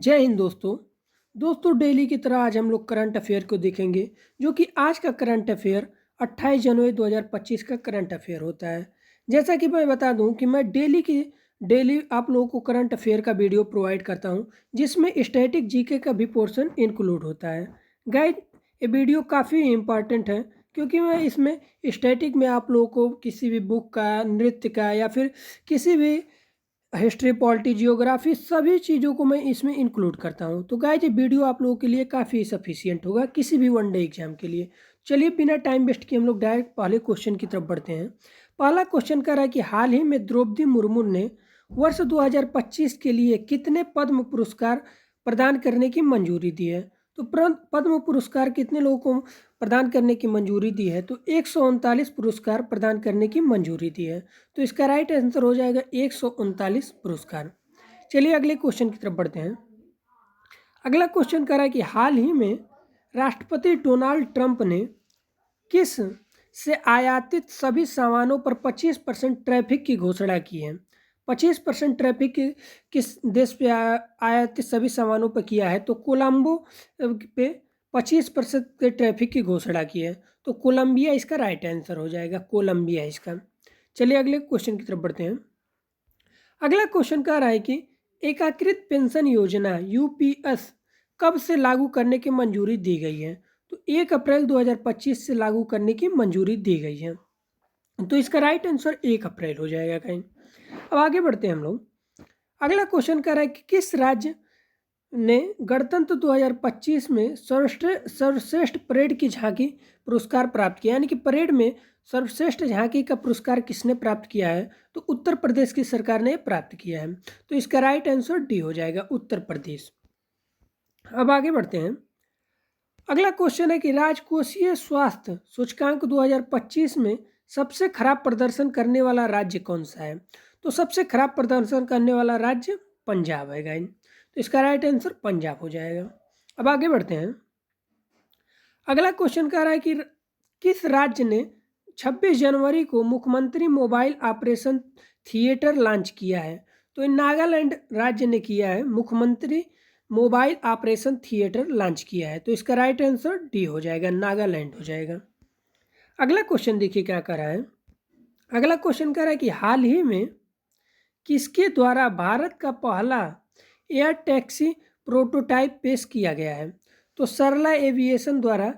जय हिंद दोस्तों। डेली की तरह आज हम लोग करंट अफेयर को देखेंगे, जो कि आज का करंट अफेयर 28 जनवरी 2025 का करंट अफेयर होता है। जैसा कि मैं बता दूं कि मैं डेली आप लोगों को करंट अफेयर का वीडियो प्रोवाइड करता हूं, जिसमें स्टैटिक जीके का भी पोर्शन इंक्लूड होता है। गाइड, ये वीडियो काफ़ी इम्पॉर्टेंट है, क्योंकि मैं इसमें स्टैटिक में आप लोगों को किसी भी बुक का, नृत्य का या फिर किसी भी हिस्ट्री, पॉलिटी, जियोग्राफी सभी चीज़ों को मैं इसमें इंक्लूड करता हूँ। तो गाइज ये वीडियो आप लोगों के लिए काफ़ी सफिशियंट होगा किसी भी वनडे एग्जाम के लिए। चलिए बिना टाइम वेस्ट किए हम लोग डायरेक्ट पहले क्वेश्चन की तरफ बढ़ते हैं। पहला क्वेश्चन कर रहा है कि हाल ही में द्रौपदी मुर्मू ने वर्ष 2025 के लिए कितने पद्म पुरस्कार प्रदान करने की मंजूरी दी है। तो पद्म पुरस्कार कितने लोगों को प्रदान करने की मंजूरी दी है? तो 139 पुरस्कार प्रदान करने की मंजूरी दी है। तो इसका राइट आंसर हो जाएगा 139 पुरस्कार। चलिए अगले क्वेश्चन की तरफ बढ़ते हैं। अगला क्वेश्चन कर रहा है कि हाल ही में राष्ट्रपति डोनाल्ड ट्रंप ने किस से आयातित सभी सामानों पर 25% टैरिफ की घोषणा की है? 25% टैरिफ किस देश पे आयातित सभी सामानों पर किया है? तो कोलंबो पे 25% के टैरिफ की घोषणा की है। तो कोलंबिया इसका राइट आंसर हो जाएगा, कोलंबिया इसका। चलिए अगले क्वेश्चन की तरफ बढ़ते हैं। अगला क्वेश्चन कह रहा है कि एकीकृत पेंशन योजना यूपीएस कब से लागू करने की मंजूरी दी गई है? तो 1 अप्रैल 2025 से लागू करने की मंजूरी दी गई है। तो इसका राइट आंसर 1 अप्रैल हो जाएगा कहीं। अब आगे बढ़ते हैं हम लोग। अगला क्वेश्चन कह रहा है कि किस राज्य ने गणतंत्र 2025 में सर्वश्रेष्ठ परेड की झांकी पुरस्कार प्राप्त किया? यानी कि परेड में सर्वश्रेष्ठ झांकी का पुरस्कार किसने प्राप्त किया है? तो उत्तर प्रदेश की सरकार ने प्राप्त किया है। तो इसका राइट आंसर डी हो जाएगा, उत्तर प्रदेश। अब आगे बढ़ते हैं। अगला क्वेश्चन है कि राजकोषीय स्वास्थ्य सूचकांक 2025 में सबसे खराब प्रदर्शन करने वाला राज्य कौन सा है? तो सबसे खराब प्रदर्शन करने वाला राज्य पंजाब है गाइस। तो इसका राइट आंसर पंजाब हो जाएगा। अब आगे बढ़ते हैं। अगला क्वेश्चन कह रहा है कि किस राज्य ने 26 जनवरी को मुख्यमंत्री मोबाइल ऑपरेशन थिएटर लॉन्च किया है? तो नागालैंड राज्य ने किया है, मुख्यमंत्री मोबाइल ऑपरेशन थिएटर लॉन्च किया है। तो इसका राइट आंसर डी हो जाएगा, नागालैंड हो जाएगा। अगला क्वेश्चन देखिए क्या कर रहा है। अगला क्वेश्चन कह रहा है कि हाल ही में किसके द्वारा भारत का पहला एयर टैक्सी प्रोटोटाइप पेश किया गया है? तो सरला एविएशन द्वारा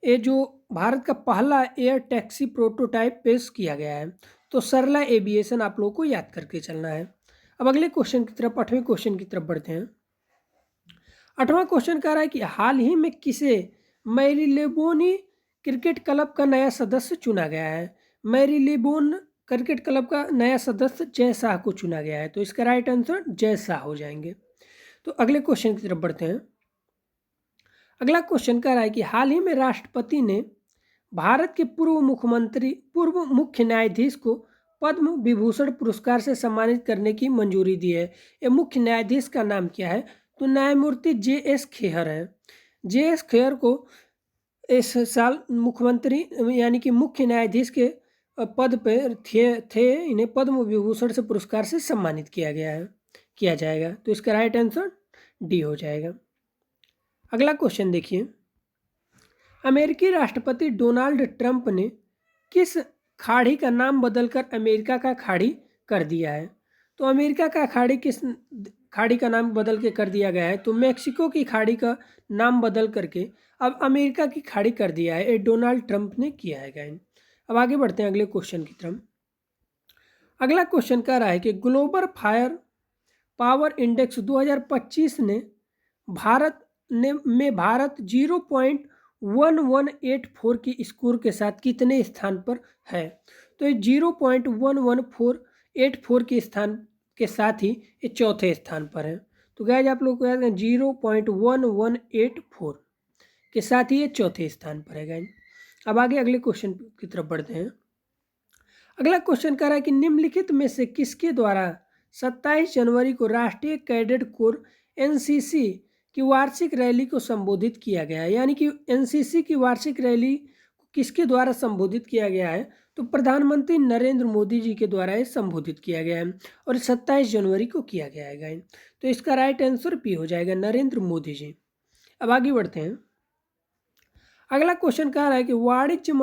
ये जो भारत का पहला एयर टैक्सी प्रोटोटाइप पेश किया गया है। तो सरला एविएशन आप लोगों को याद करके चलना है। अब अगले क्वेश्चन की तरफ, 8वें क्वेश्चन की तरफ बढ़ते हैं। 8वां क्वेश्चन कह रहा है कि हाल ही में किसे मैरीलेबोन क्रिकेट क्लब का नया सदस्य चुना गया है? मैरीलेबोन क्रिकेट क्लब का नया सदस्य जय शाह को चुना गया है। तो इसका राइट आंसर जय शाह हो जाएंगे। तो अगले क्वेश्चन की तरफ बढ़ते हैं। अगला क्वेश्चन कह रहा है कि हाल ही में राष्ट्रपति ने भारत के पूर्व मुख्य न्यायाधीश को पद्म विभूषण पुरस्कार से सम्मानित करने की मंजूरी दी है। ये मुख्य न्यायाधीश का नाम क्या है? तो न्यायमूर्ति JS खेहर है। JS खेहर को इस साल मुख्यमंत्री यानी कि मुख्य न्यायाधीश के पद पर थे इन्हें पद्म विभूषण से पुरस्कार से सम्मानित किया जाएगा। तो इसका राइट आंसर डी हो जाएगा। अगला क्वेश्चन देखिए। अमेरिकी राष्ट्रपति डोनाल्ड ट्रंप ने किस खाड़ी का नाम बदलकर अमेरिका का खाड़ी कर दिया है? तो अमेरिका का खाड़ी किस खाड़ी का नाम बदल के कर दिया गया है? तो मेक्सिको की खाड़ी का नाम बदल करके अब अमेरिका की खाड़ी कर दिया है। ये डोनाल्ड ट्रंप ने किया है गाइस। अब आगे बढ़ते हैं अगले क्वेश्चन की तरफ। अगला क्वेश्चन कह रहा है कि ग्लोबल फायर पावर इंडेक्स 2025 ने भारत 0.1184 की स्कोर के साथ कितने स्थान पर है? तो ये 0.11484 के स्थान के साथ ही ये चौथे स्थान पर है। तो गाइस आप लोग को याद है 0.1184 के साथ ही ये चौथे स्थान पर है गाइस। अब आगे अगले क्वेश्चन की तरफ बढ़ते हैं। अगला क्वेश्चन कह रहा है कि निम्नलिखित में से किसके द्वारा 27 जनवरी को राष्ट्रीय कैडेट कोर NCC की वार्षिक रैली को संबोधित किया गया है? यानी कि NCC की वार्षिक रैली को किसके द्वारा संबोधित किया गया है? तो प्रधानमंत्री नरेंद्र मोदी जी के द्वारा ये संबोधित किया गया है और 27 जनवरी को किया गया है गाइस। तो इसका राइट आंसर बी हो जाएगा, नरेंद्र मोदी जी। अब आगे बढ़ते हैं। अगला क्वेश्चन कह रहा है कि वाणिज्य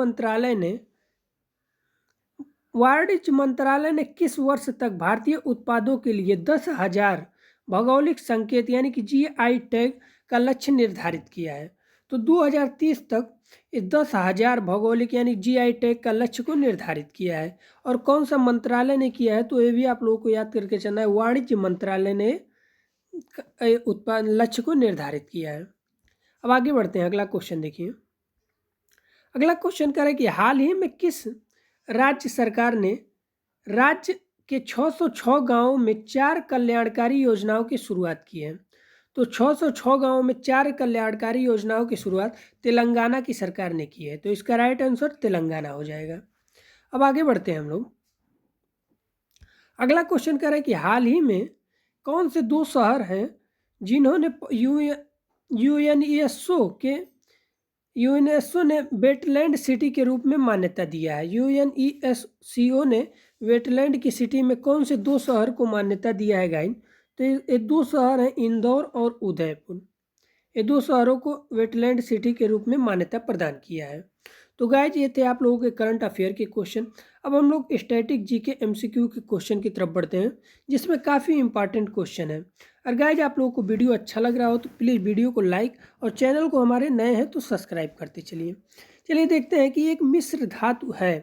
मंत्रालय ने किस वर्ष तक भारतीय उत्पादों के लिए 10,000 भौगोलिक संकेत यानी कि GI टैग का लक्ष्य निर्धारित किया है? तो 2030 तक इस 10,000 भौगोलिक यानी GI टैग का लक्ष्य को निर्धारित किया है। और कौन सा मंत्रालय ने किया है? तो ये भी आप लोगों को याद करके चलना है, वाणिज्य मंत्रालय ने उत्पाद लक्ष्य को निर्धारित किया है। अब आगे बढ़ते हैं, अगला क्वेश्चन देखिए। अगला क्वेश्चन कह रहा है कि हाल ही में किस राज्य सरकार ने राज्य के 606 गांवों में 4 कल्याणकारी योजनाओं की शुरुआत की है? तो 606 गांवों में 4 कल्याणकारी योजनाओं की शुरुआत तेलंगाना की सरकार ने की है। तो इसका राइट आंसर तेलंगाना हो जाएगा। अब आगे बढ़ते हैं हम लोग। अगला क्वेश्चन कह रहा है कि हाल ही में कौन से 2 शहर हैं जिन्होंने यूनेस्को ने वेटलैंड सिटी के रूप में मान्यता दिया है? यूएनईएससीओ ने वेटलैंड की सिटी में कौन से 2 शहर को मान्यता दिया है गाइस? तो ये 2 शहर हैं इंदौर और उदयपुर। ये 2 शहरों को वेटलैंड सिटी के रूप में मान्यता प्रदान किया है। तो गाइज ये थे आप लोगों के करंट अफेयर के क्वेश्चन। अब हम लोग स्टैटिक जीके MCQ के क्वेश्चन की तरफ बढ़ते हैं, जिसमें काफ़ी इंपॉर्टेंट क्वेश्चन है। और गाइज आप लोगों को वीडियो अच्छा लग रहा हो तो प्लीज़ वीडियो को लाइक और चैनल को हमारे नए हैं तो सब्सक्राइब करते चलिए देखते हैं कि एक मिश्र धातु है,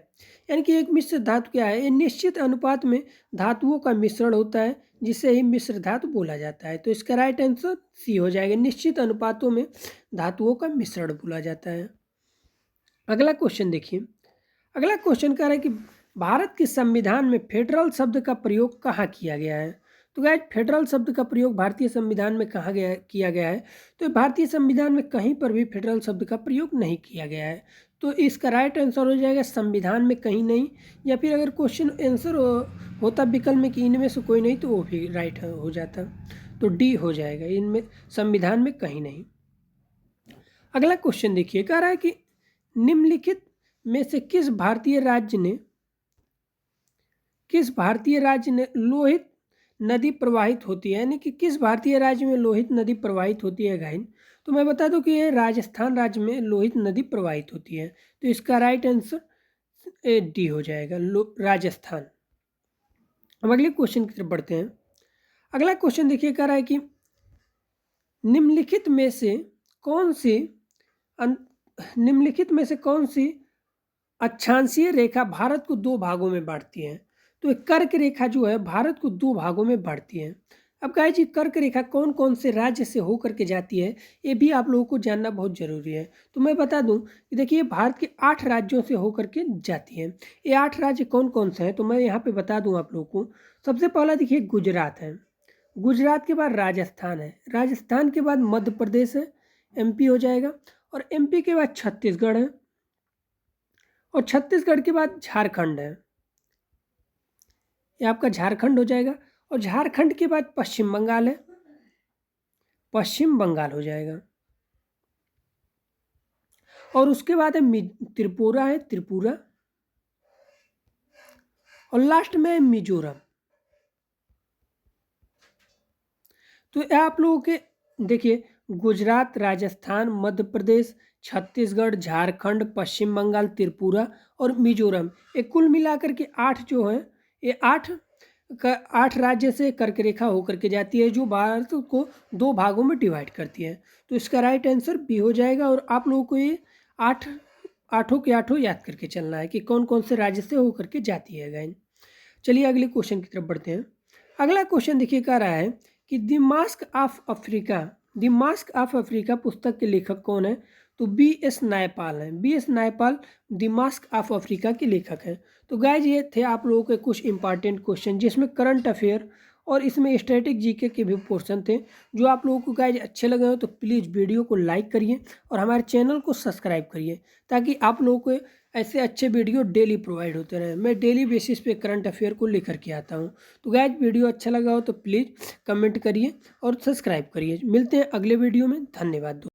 यानी कि एक मिश्र धातु क्या है? ये निश्चित अनुपात में धातुओं का मिश्रण होता है, जिसे ही मिश्र धातु बोला जाता है। तो इसका राइट आंसर सी हो जाएगा, निश्चित अनुपातों में धातुओं का मिश्रण बोला जाता है। अगला क्वेश्चन देखिए। अगला क्वेश्चन कह रहा है कि भारत के संविधान में फेडरल शब्द का प्रयोग कहाँ किया गया है? तो गाइस फेडरल शब्द का प्रयोग भारतीय संविधान में कहाँ किया गया है? तो भारतीय संविधान में कहीं पर भी फेडरल शब्द का प्रयोग नहीं किया गया है। तो इसका राइट आंसर हो जाएगा संविधान में कहीं नहीं, या फिर अगर क्वेश्चन आंसर होता विकल्प में कि इनमें से कोई नहीं तो वो भी राइट हो जाता। तो डी हो जाएगा, इनमें संविधान में कहीं नहीं। अगला क्वेश्चन देखिए, कह रहा है कि निम्नलिखित में से किस भारतीय राज्य ने लोहित नदी प्रवाहित होती है, यानी कि किस भारतीय राज्य में लोहित नदी प्रवाहित होती है गाइस? तो मैं बता दूं कि ये राजस्थान राज्य में लोहित नदी प्रवाहित होती है। तो इसका राइट आंसर डी हो जाएगा, राजस्थान। अब अगले क्वेश्चन की तरफ बढ़ते हैं। अगला क्वेश्चन देखिए, कह रहा है कि निम्नलिखित में से कौन सी अक्षांशीय रेखा भारत को 2 भागों में बांटती है? तो एक कर्क रेखा जो है भारत को 2 भागों में बांटती है। अब गाइस जी कर्क रेखा कौन कौन से राज्य से होकर के जाती है, ये भी आप लोगों को जानना बहुत जरूरी है। तो मैं बता दूं कि देखिए भारत के 8 राज्यों से होकर के जाती है। ये 8 राज्य कौन कौन से हैं तो मैं यहाँ पे बता दूं आप लोगों को। सबसे पहला देखिए गुजरात है, गुजरात के बाद राजस्थान है, राजस्थान के बाद मध्य प्रदेश है, MP हो जाएगा, और MP के बाद छत्तीसगढ़ है, और छत्तीसगढ़ के बाद झारखंड है, ये आपका झारखंड हो जाएगा, और झारखंड के बाद पश्चिम बंगाल है, पश्चिम बंगाल हो जाएगा, और उसके बाद है त्रिपुरा है, त्रिपुरा, और लास्ट में है मिजोरम। तो आप लोगों के देखिए गुजरात, राजस्थान, मध्य प्रदेश, छत्तीसगढ़, झारखंड, पश्चिम बंगाल, त्रिपुरा और मिजोरम, ये कुल मिलाकर के 8 जो है, ये 8 राज्य से कर्क रेखा होकर के जाती है, जो भारत को 2 भागों में डिवाइड करती है। तो इसका राइट आंसर बी हो जाएगा। और आप लोगों को ये 8 के 8 याद करके चलना है कि कौन कौन से राज्य से होकर के जाती है गाइस। चलिए अगले क्वेश्चन की तरफ बढ़ते हैं। अगला क्वेश्चन देखिए, कह रहा है कि द मास्क ऑफ अफ्रीका पुस्तक के लेखक कौन है? तो BS नायपाल हैं, BS Naipal the mask of Africa के लेखक हैं। तो गाइज ये थे आप लोगों के कुछ इंपॉर्टेंट क्वेश्चन, जिसमें करंट अफेयर और इसमें स्टैटिक जीके के भी पोर्शन थे। जो आप लोगों को गाइज अच्छे लगे हो तो प्लीज़ वीडियो को लाइक करिए और हमारे चैनल को सब्सक्राइब करिए, ताकि आप लोगों को ऐसे अच्छे वीडियो डेली प्रोवाइड होते रहे। मैं डेली बेसिस पे करंट अफेयर को लेकर के आता हूँ। तो गाइज वीडियो अच्छा लगा हो तो प्लीज़ कमेंट करिए और सब्सक्राइब करिए। मिलते हैं अगले वीडियो में, धन्यवाद।